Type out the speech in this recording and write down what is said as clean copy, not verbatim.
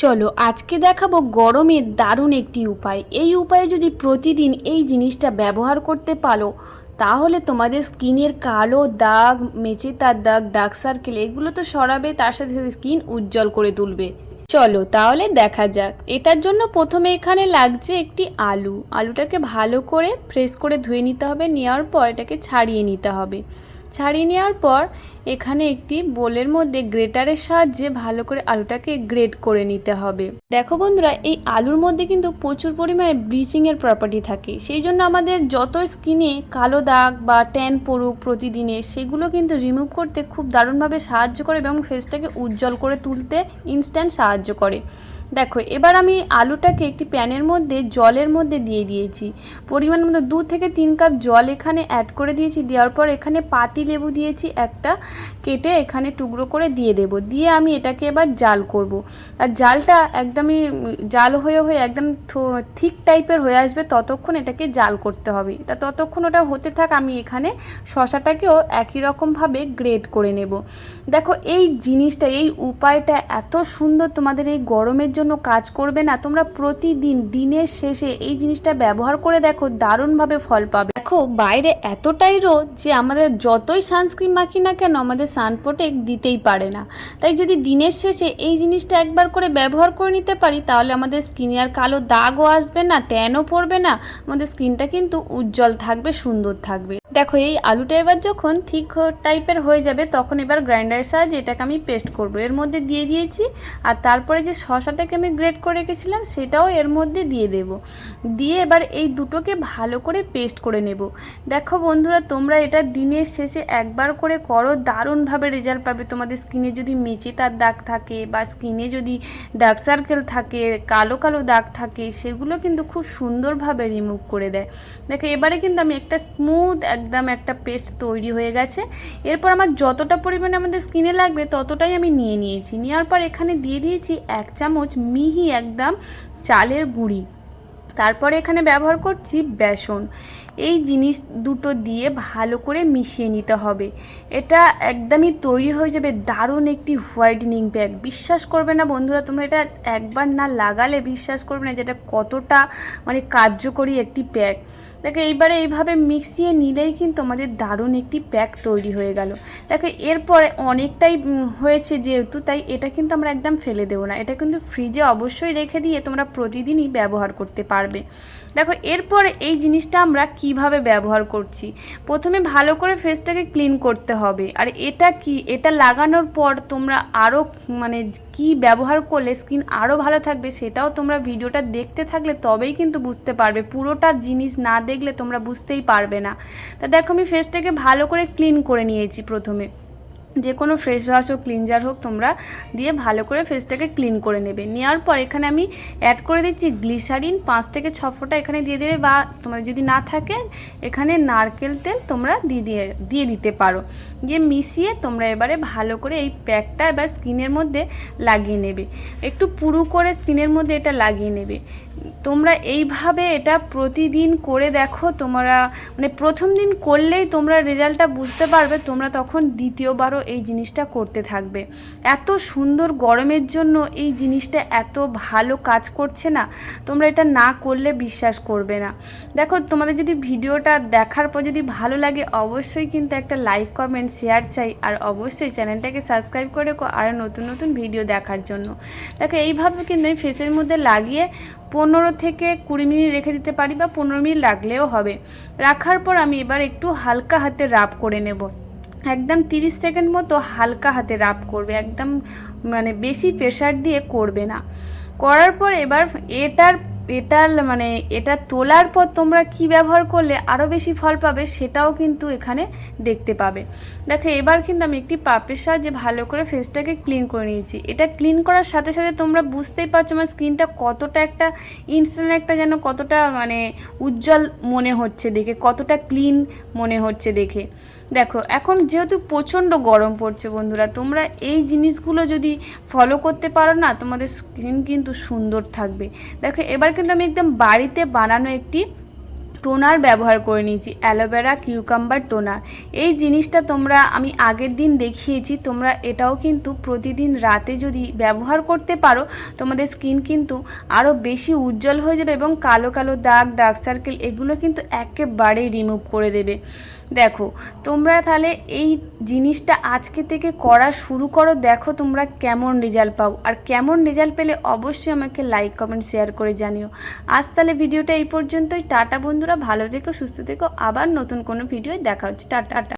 চলো আজকে দেখাবো গরমের দারুণ একটি উপায়। এই উপায়ে যদি প্রতিদিন এই জিনিসটা ব্যবহার করতে পারো তাহলে তোমাদের স্কিনের কালো দাগ, মেচেদার দাগ, ডার্ক সার্কেল এগুলো তো সরাবে, তার সাথে সাথে স্কিন উজ্জ্বল করে তুলবে। চলো তাহলে দেখা যাক। এটার জন্য প্রথমে এখানে লাগছে একটি আলুটাকে ভালো করে ফ্রেশ করে ধুয়ে নিতে হবে। নেওয়ার পর এটাকে ছাড়িয়ে নিতে হবে। ছাড়িয়ে নেওয়ার পর এখানে একটি বোলের মধ্যে গ্রেটারের সাহায্যে ভালো করে আলুটাকে গ্রেট করে নিতে হবে। দেখো বন্ধুরা, এই আলুর মধ্যে কিন্তু প্রচুর পরিমাণে ব্লিচিংয়ের প্রপার্টি থাকে, সেই জন্য আমাদের যত স্কিনে কালো দাগ বা ট্যান পড়ুক প্রতিদিনে, সেগুলো কিন্তু রিমুভ করতে খুব দারুণভাবে সাহায্য করে এবং ফেসটাকে উজ্জ্বল করে তুলতে ইনস্ট্যান্ট সাহায্য করে। দেখো এবার আমি আলুটাকে একটি প্যানের মধ্যে জলের মধ্যে দিয়ে দিয়েছি। পরিমাণ মতো 2 থেকে 3 কাপ জল এখানে অ্যাড করে দিয়েছি। দেওয়ার পর এখানে পাতি লেবু দিয়েছি একটা, কেটে এখানে টুকরো করে দিয়ে দেব। দিয়ে আমি এটাকে এবার জাল করব। আর জালটা একদমই জাল হয়ে হয়ে একদম থিক টাইপের হয়ে আসবে, ততক্ষণ এটাকে জাল করতে হবে। তা ততক্ষণ ওটা হতে থাক, আমি এখানে শশাটাকেও একই রকমভাবে গ্রেট করে নেব। দেখো এই জিনিসটা, এই উপায়টা এত সুন্দর, তোমাদের এই গরমের জন্য কাজ করবে না? তোমরা প্রতিদিন দিনের শেষে এই জিনিসটা ব্যবহার করে দেখো, দারুণভাবে ফল পাবে। দেখো বাইরে এতটাই রোদ যে আমাদের যতই সানস্ক্রিন মাখি না কেন আমাদের সান প্রোটেক্ট দিতেই পারে না। তাই যদি দিনের শেষে এই জিনিসটা একবার করে ব্যবহার করে নিতে পারি তাহলে আমাদের স্কিনে আর কালো দাগও আসবে না, ট্যানও পড়বে না, আমাদের স্কিনটা কিন্তু উজ্জ্বল থাকবে, সুন্দর থাকবে। দেখো এই আলুটা এবার যখন থিক টাইপের হয়ে যাবে তখন এবার গ্রাইন্ডারের সাহায্যে এটাকে আমি পেস্ট করব। এর মধ্যে দিয়ে দিয়েছি। আর তারপরে যে শশাটাকে আমি গ্রেট করে রেখেছিলাম সেটাও এর মধ্যে দিয়ে দেব। দিয়ে এবার এই দুটোকে ভালো করে পেস্ট করে নেব। দেখো বন্ধুরা, তোমরা এটা দিনের শেষে একবার করে করো, দারুণভাবে রেজাল্ট পাবে। তোমাদের স্কিনে যদি মেচেদার দাগ থাকে বা স্কিনে যদি ডার্ক সার্কেল থাকে, কালো কালো দাগ থাকে, সেগুলো কিন্তু খুব সুন্দরভাবে রিমুভ করে দেয়। দেখো এবারে কিন্তু আমি একটা স্মুথ একদম একটা পেস্ট তৈরি হয়ে গেছে। এরপর আমার যতটা পরিমাণে আমাদের স্কিনে লাগবে ততটাই আমি নিয়ে নিয়েছি। নেওয়ার পর এখানে দিয়ে দিয়েছি 1 চামচ মিহি একদম চালের গুঁড়ি। তারপরে এখানে ব্যবহার করছি বেসন। এই জিনিস দুটো দিয়ে ভালো করে মিশিয়ে নিতে হবে। এটা একদমই তৈরি হয়ে যাবে দারুণ একটি হোয়াইটেনিং প্যাক। বিশ্বাস করবে না বন্ধুরা, তোমরা এটা একবার না লাগালে বিশ্বাস করবে না যে এটা কতটা কার্যকরী একটি প্যাক। দেখো এইবারে এইভাবে মিশিয়ে নিলেই কিন্তু আমাদের দারুণ একটি প্যাক তৈরি হয়ে গেল। দেখো এরপরে অনেকটাই হয়েছে যেহেতু, তাই এটা কিন্তু আমরা একদম ফেলে দেবো না। এটা কিন্তু ফ্রিজে অবশ্যই রেখে দিয়ে তোমরা প্রতিদিনই ব্যবহার করতে পারবে। দেখো এরপরে এই জিনিসটা আমরা কিভাবে ব্যবহার করছি। প্রথমে ভালো করে ফেসটাকে ক্লিন করতে হবে। আর এটা লাগানোর পর তোমরা আরও কি ব্যবহার করলে স্কিন আরও ভালো থাকবে সেটাও তোমরা ভিডিওটা দেখতে থাকলে তবেই কিন্তু বুঝতে পারবে। পুরোটা জিনিস না দেখলে তোমরা বুঝতেই পারবে না। তা দেখো আমি ফেসটাকে ভালো করে ক্লিন করে নিয়েছি। প্রথমে যে কোনো ফ্রেশ ওয়াশ হোক, ক্লিনজার হোক, তোমরা দিয়ে ভালো করে ফেসটাকে ক্লিন করে নেবে। নেওয়ার পর এখানে আমি অ্যাড করে দিচ্ছি গ্লিসারিন 5 থেকে 6 ফোঁটা এখানে দিয়ে দেবে, বা তোমার যদি না থাকে এখানে নারকেল তেল তোমরা দিয়ে দিতে পারো। দিয়ে মিশিয়ে তোমরা এবারে ভালো করে এই প্যাকটা এবার স্কিনের মধ্যে লাগিয়ে নেবে। একটু পুরু করে স্কিনের মধ্যে এটা লাগিয়ে নেবে। তোমরা এইভাবে এটা প্রতিদিন করে দেখো। তোমরা প্রথম দিন করলেই তোমরা রেজাল্টটা বুঝতে পারবে, তোমরা তখন দ্বিতীয়বারও এই জিনিসটা করতে থাকবে। এত সুন্দর গরমের জন্য এই জিনিসটা এত ভালো কাজ করছে না, তোমরা এটা না করলে বিশ্বাস করবে না। দেখো তোমাদের যদি ভিডিওটা দেখার পর যদি ভালো লাগে অবশ্যই কিন্তু একটা লাইক, কমেন্ট, শেয়ার চাই। আর অবশ্যই চ্যানেলটাকে সাবস্ক্রাইব করে রেখো আরও নতুন নতুন ভিডিও দেখার জন্য। দেখো এইভাবে কিন্তু আমি ফেসের মধ্যে লাগিয়ে 15 থেকে 20 মিনিট রেখে দিতে পারি, বা 15 মিনিট লাগলেও হবে। রাখার পর আমি এবার একটু হালকা হাতে রাব করে নেব। একদম 30 সেকেন্ড মতো হালকা হাতে রাব করবে, একদম বেশি প্রেশার দিয়ে করবে না। করার পর এবার এটা তোলার পর তোমরা কি ব্যবহার করলে আরও বেশি ফল পাবে সেটাও কিন্তু এখানে দেখতে পাবে। দেখো এবার কিন্তু আমি একটি পাপের সাহায্যে ভালো করে ফেসটাকে ক্লিন করে নিয়েছি। এটা ক্লিন করার সাথে সাথে তোমরা বুঝতেই পারছো আমার স্কিনটা কতটা একটা ইনস্ট্যান্ট একটা যেন কতটা উজ্জ্বল মনে হচ্ছে দেখে, কতটা ক্লিন মনে হচ্ছে দেখে। দেখো এখন যেহেতু প্রচণ্ড গরম পড়ছে বন্ধুরা, তোমরা এই জিনিসগুলো যদি ফলো করতে পারো না তোমাদের স্কিন কিন্তু সুন্দর থাকবে। দেখো এবার কিন্তু আমি একদম বাড়িতে বানানো একটি টোনার ব্যবহার করে নিয়েছি, অ্যালোভেরা কিউকাম্বার টোনার। এই জিনিসটা তোমরা আমি আগের দিন দেখিয়েছি, তোমরা এটাও কিন্তু প্রতিদিন রাতে যদি ব্যবহার করতে পারো তোমাদের স্কিন কিন্তু আরও বেশি উজ্জ্বল হয়ে যাবে এবং কালো কালো দাগ, ডার্ক সার্কেল এগুলো কিন্তু একেবারেই রিমুভ করে দেবে। দেখো তোমরা তাহলে এই জিনিসটা আজকে থেকে করা শুরু করো, দেখো তোমরা কেমন রেজাল্ট পাও। আর কেমন রেজাল্ট পেলে অবশ্যই আমাকে লাইক কমেন্ট শেয়ার করে জানিও। আজ তাহলে ভিডিওটা এই পর্যন্তই। টাটা বন্ধুরা, ভালো থেকো, সুস্থ থেকো, আবার নতুন কোনো ভিডিও দেখা হচ্ছে। টাটা।